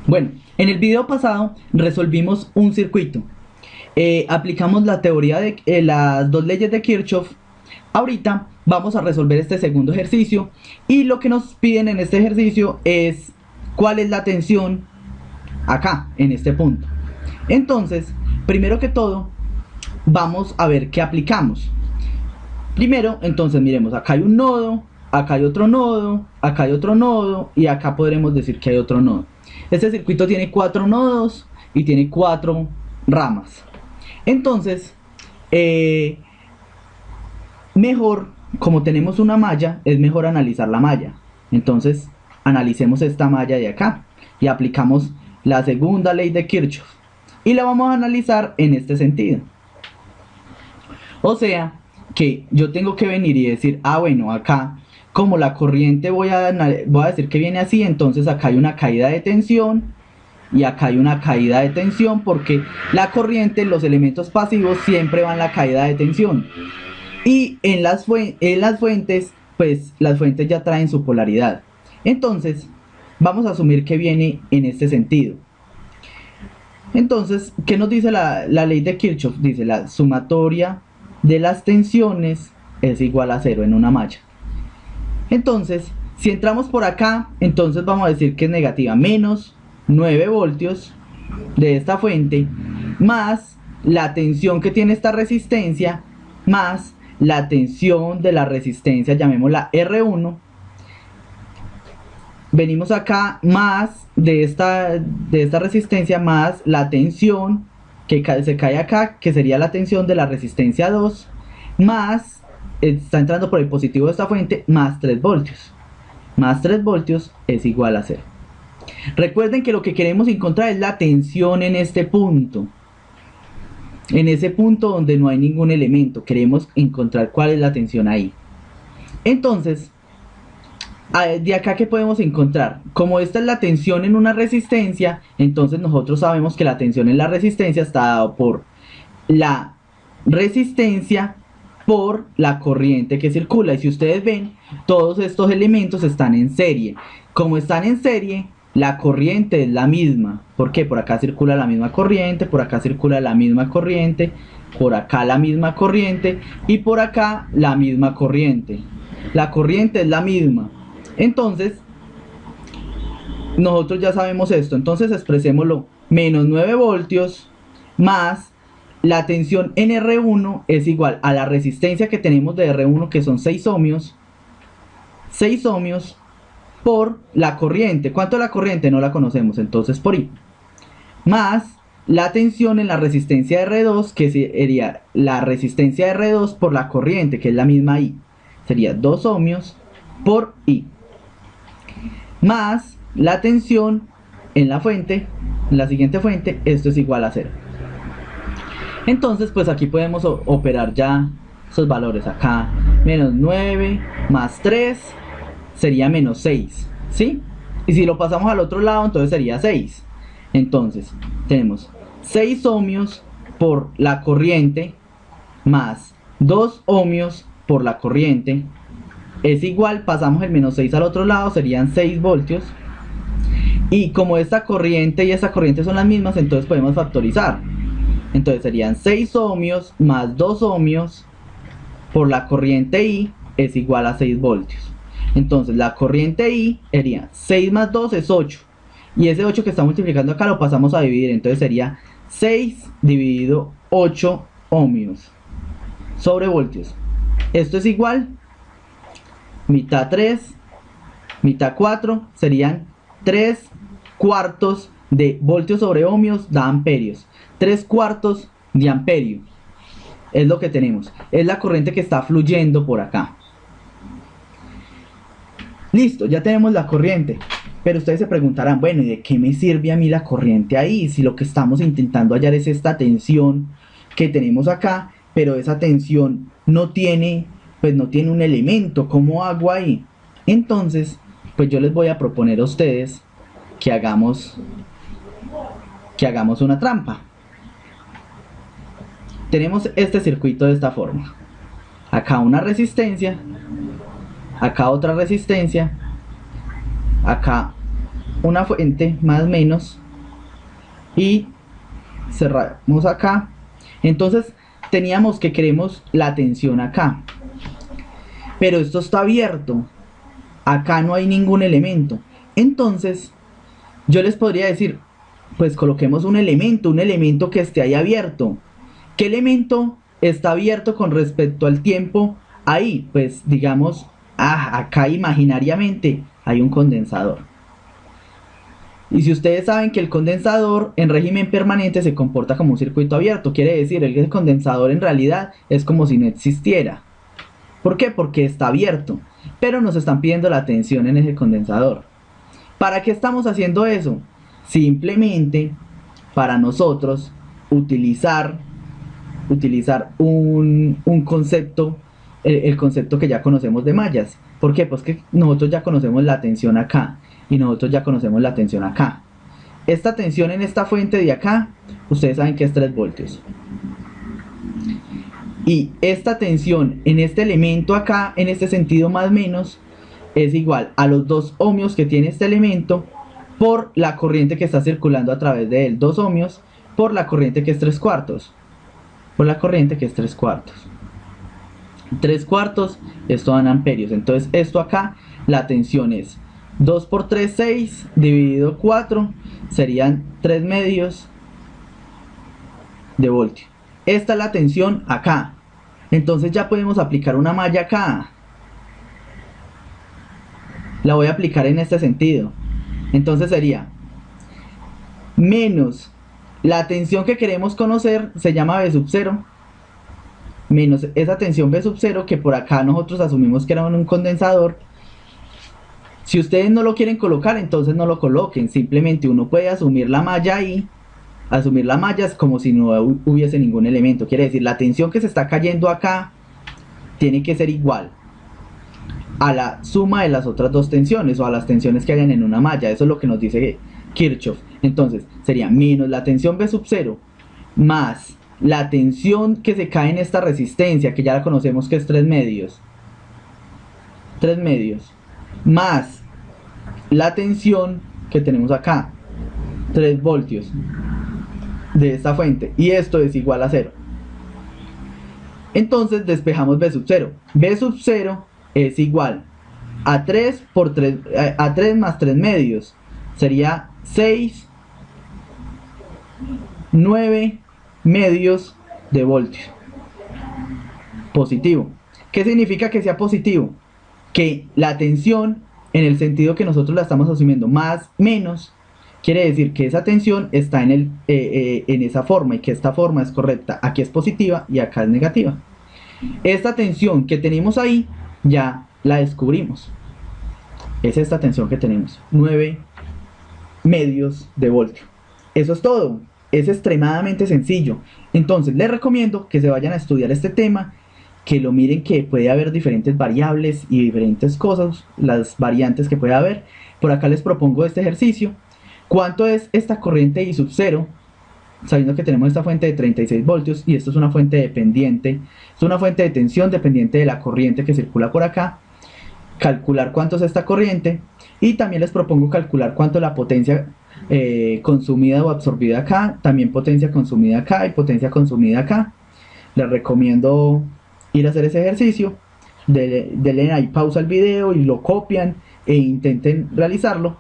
Bueno, en el video pasado resolvimos un circuito. Aplicamos la teoría de las dos leyes de Kirchhoff. Ahorita vamos a resolver este segundo ejercicio y lo que nos piden en este ejercicio es cuál es la tensión acá, en este punto. Entonces, primero que todo, vamos a ver qué aplicamos. Primero, entonces miremos, acá hay un nodo, acá hay otro nodo, acá hay otro nodo y acá podremos decir que hay otro nodo. Este circuito tiene 4 nodos y tiene 4 ramas. Entonces, mejor, como tenemos una malla, es mejor analizar la malla. Entonces, analicemos esta malla de acá y aplicamos la segunda ley de Kirchhoff. Y la vamos a analizar en este sentido. O sea, que yo tengo que venir y decir, bueno, acá, como la corriente voy a decir que viene así, entonces acá hay una caída de tensión y acá hay una caída de tensión porque la corriente, los elementos pasivos siempre van la caída de tensión. Y en las fuentes, pues las fuentes ya traen su polaridad. Entonces, vamos a asumir que viene en este sentido. Entonces, ¿qué nos dice la ley de Kirchhoff? Dice la sumatoria de las tensiones es igual a 0 en una malla. Entonces, si entramos por acá, entonces vamos a decir que es negativa, menos 9 voltios de esta fuente, más la tensión que tiene esta resistencia, más la tensión de la resistencia, llamémosla R1. Venimos acá, más de esta resistencia, más la tensión que se cae acá, que sería la tensión de la resistencia 2, más, está entrando por el positivo de esta fuente, más 3 voltios. Más 3 voltios es igual a 0. Recuerden que lo que queremos encontrar es la tensión en este punto. En ese punto donde no hay ningún elemento, queremos encontrar cuál es la tensión ahí. Entonces, de acá, ¿qué podemos encontrar? Como esta es la tensión en una resistencia, entonces nosotros sabemos que la tensión en la resistencia está dado por la resistencia por la corriente que circula. Y si ustedes ven, todos estos elementos están en serie. Como están en serie, la corriente es la misma. ¿Por qué? Por acá circula la misma corriente, por acá circula la misma corriente, por acá la misma corriente y por acá la misma corriente. La corriente es la misma. Entonces, nosotros ya sabemos esto. Entonces expresémoslo. Menos 9 voltios más la tensión en R1 es igual a la resistencia que tenemos de R1, que son 6 ohmios. 6 ohmios por la corriente. ¿Cuánto es la corriente? No la conocemos, entonces por I. Más la tensión en la resistencia R2, que sería la resistencia R2 por la corriente, que es la misma I. Sería 2 ohmios por I. Más la tensión en la fuente, en la siguiente fuente, esto es igual a 0. Entonces, pues aquí podemos operar ya esos valores. Acá, menos 9 más 3 sería menos 6, ¿sí? Y si lo pasamos al otro lado, entonces sería 6. Entonces, tenemos 6 ohmios por la corriente más 2 ohmios por la corriente es igual, pasamos el menos 6 al otro lado, serían 6 voltios. Y como esta corriente y esta corriente son las mismas, entonces podemos factorizar. Entonces serían 6 ohmios más 2 ohmios por la corriente I es igual a 6 voltios. Entonces la corriente I sería 6 más 2 es 8. Y ese 8 que está multiplicando acá lo pasamos a dividir. Entonces sería 6 dividido 8 ohmios sobre voltios. Esto es igual, mitad 3, mitad 4, serían 3 cuartos de voltios sobre ohmios da amperios. 3 cuartos de amperio es lo que tenemos. Es la corriente que está fluyendo por acá. Listo, ya tenemos la corriente. Pero ustedes se preguntarán, bueno, ¿y de qué me sirve a mí la corriente ahí? Si lo que estamos intentando hallar es esta tensión que tenemos acá, pero esa tensión no tiene un elemento. ¿Cómo hago ahí? Entonces, pues yo les voy a proponer a ustedes que hagamos una trampa. Tenemos este circuito de esta forma. Acá una resistencia, acá otra resistencia, acá una fuente más menos y cerramos acá. Entonces teníamos que queremos la tensión acá, pero esto está abierto, acá no hay ningún elemento. Entonces yo les podría decir, pues coloquemos un elemento que esté ahí abierto. ¿Qué elemento está abierto con respecto al tiempo ahí? Pues digamos, acá imaginariamente hay un condensador. Y si ustedes saben que el condensador en régimen permanente se comporta como un circuito abierto, quiere decir el condensador en realidad es como si no existiera. ¿Por qué? Porque está abierto, pero nos están pidiendo la tensión en ese condensador. ¿Para qué estamos haciendo eso? Simplemente para nosotros utilizar un concepto, el concepto que ya conocemos de mallas. ¿Por qué? Pues que nosotros ya conocemos la tensión acá y nosotros ya conocemos la tensión acá. Esta tensión en esta fuente de acá, ustedes saben que es 3 voltios. Y esta tensión en este elemento acá, en este sentido más menos, es igual a los 2 ohmios que tiene este elemento por la corriente que está circulando a través de él. 2 ohmios por la corriente que es 3/4. Por la corriente que es 3/4. 3/4, esto dan amperios. Entonces esto acá, la tensión es 2 por 3, 6, dividido 4, serían 3 medios de voltio. Esta es la tensión acá. Entonces ya podemos aplicar una malla acá. La voy a aplicar en este sentido. Entonces sería menos la tensión que queremos conocer, se llama V sub 0, menos esa tensión V sub 0 que por acá nosotros asumimos que era un condensador. Si ustedes no lo quieren colocar, entonces no lo coloquen, simplemente uno puede asumir la malla ahí. Asumir la malla es como si no hubiese ningún elemento, quiere decir la tensión que se está cayendo acá tiene que ser igual a la suma de las otras dos tensiones o a las tensiones que hayan en una malla. Eso es lo que nos dice Kirchhoff. Entonces sería menos la tensión V sub 0 más la tensión que se cae en esta resistencia, que ya la conocemos que es 3 medios, más la tensión que tenemos acá, 3 voltios de esta fuente, y esto es igual a 0. Entonces despejamos V sub 0. V sub 0 es igual a 3 por 3, a 3 más 3 medios, sería 6, 9 medios de voltio positivo. ¿Qué significa que sea positivo? Que la tensión, en el sentido que nosotros la estamos asumiendo, más menos, quiere decir que esa tensión está en esa forma y que esta forma es correcta. Aquí es positiva y acá es negativa. Esta tensión que tenemos ahí ya la descubrimos. Es esta tensión que tenemos, 9 medios de voltio. Eso es todo. Es extremadamente sencillo. Entonces les recomiendo que se vayan a estudiar este tema, que lo miren, que puede haber diferentes variables y diferentes cosas, las variantes que puede haber. Por acá les propongo este ejercicio. ¿Cuánto es esta corriente I sub 0? Sabiendo que tenemos esta fuente de 36 voltios y esto es una fuente dependiente, es una fuente de tensión dependiente de la corriente que circula por acá. Calcular cuánto es esta corriente, y también les propongo calcular cuánto es la potencia consumida o absorbida acá, también potencia consumida acá y potencia consumida acá. Les recomiendo ir a hacer ese ejercicio, denle ahí pausa al video y lo copian e intenten realizarlo.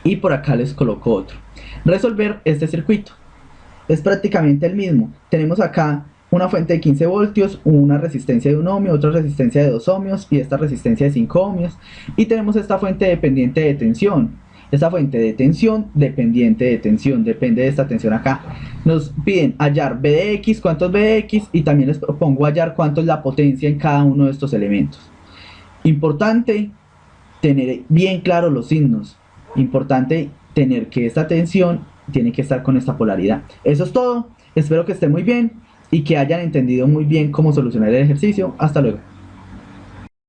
Y por acá les coloco otro. Resolver este circuito es prácticamente el mismo. Tenemos acá una fuente de 15 voltios, una resistencia de 1 ohmio, otra resistencia de 2 ohmios y esta resistencia de 5 ohmios. Y tenemos esta fuente dependiente de tensión. Esta fuente de tensión dependiente de tensión, depende de esta tensión acá. Nos piden hallar V de X, cuánto es V de X, y también les propongo hallar cuánto es la potencia en cada uno de estos elementos. Importante tener bien claro los signos. Importante tener que esta tensión tiene que estar con esta polaridad. Eso es todo. Espero que estén muy bien y que hayan entendido muy bien cómo solucionar el ejercicio. Hasta luego.